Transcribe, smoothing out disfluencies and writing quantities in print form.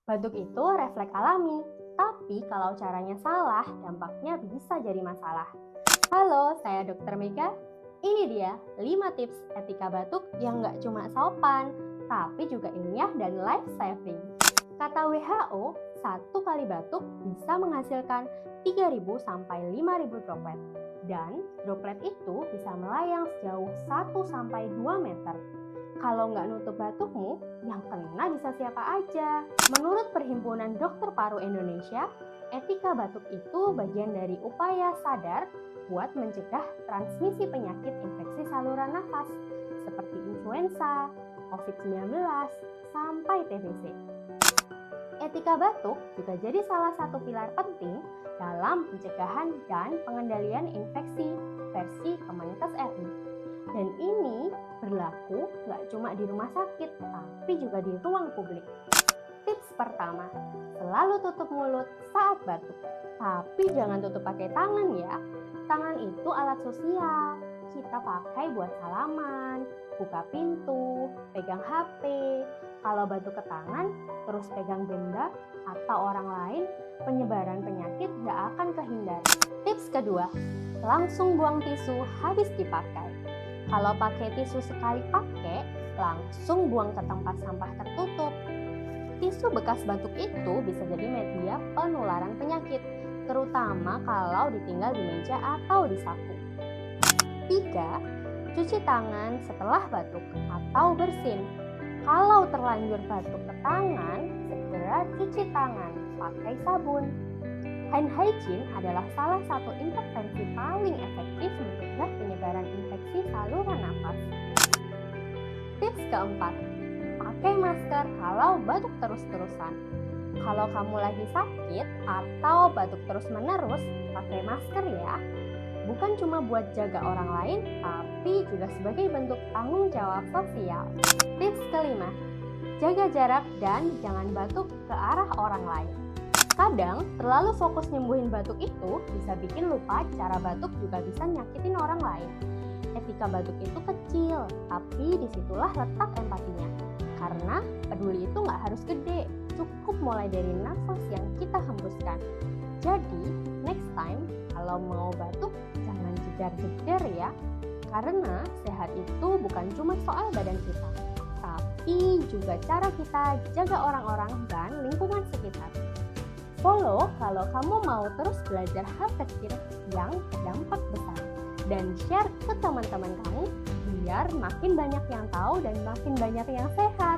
Batuk itu refleks alami, tapi kalau caranya salah, dampaknya bisa jadi masalah. Halo, saya Dr. Mega. Ini dia 5 tips etika batuk yang nggak cuma sopan, tapi juga ilmiah dan life saving. Kata WHO, satu kali batuk bisa menghasilkan 3.000 sampai 5.000 droplet. Dan droplet itu bisa melayang sejauh 1 sampai 2 meter. Kalau nggak nutup batukmu, yang kena bisa siapa aja. Menurut Perhimpunan Dokter Paru Indonesia, etika batuk itu bagian dari upaya sadar buat mencegah transmisi penyakit infeksi saluran nafas seperti influenza, COVID-19, sampai TBC. Etika batuk juga jadi salah satu pilar penting dalam pencegahan dan pengendalian infeksi versi Kemenkes RI. Dan ini berlaku nggak cuma di rumah sakit, tapi juga di ruang publik. Tips pertama, selalu tutup mulut saat batuk. Tapi jangan tutup pakai tangan ya. Tangan itu alat sosial. Kita pakai buat salaman, buka pintu, pegang HP. Kalau batuk ke tangan, terus pegang benda atau orang lain, penyebaran penyakit nggak akan kehindar. Tips kedua, langsung buang tisu habis dipakai. Kalau pakai tisu sekali pakai, langsung buang ke tempat sampah tertutup. Tisu bekas batuk itu bisa jadi media penularan penyakit, terutama kalau ditinggal di meja atau di saku. 3. Cuci tangan setelah batuk atau bersin. Kalau terlanjur batuk ke tangan, segera cuci tangan pakai sabun. Hand hygiene adalah salah satu intervensi paling efektif mencegah penyebaran infeksi saluran nafas. Tips keempat, pakai masker kalau batuk terus-terusan. Kalau kamu lagi sakit atau batuk terus-menerus, pakai masker ya. Bukan cuma buat jaga orang lain, tapi juga sebagai bentuk tanggung jawab sosial. Tips kelima, jaga jarak dan jangan batuk ke arah orang lain. Kadang, terlalu fokus nyembuhin batuk itu bisa bikin lupa cara batuk juga bisa nyakitin orang lain. Etika batuk itu kecil, tapi disitulah letak empatinya. Karena peduli itu nggak harus gede, cukup mulai dari nafas yang kita hembuskan. Jadi, next time kalau mau batuk, jangan jedar-jedar ya. Karena sehat itu bukan cuma soal badan kita, tapi juga cara kita jaga orang-orang dan lingkungan sekitar. Follow kalau kamu mau terus belajar hal kecil yang berdampak besar. Dan share ke teman-teman kamu biar makin banyak yang tahu dan makin banyak yang sehat.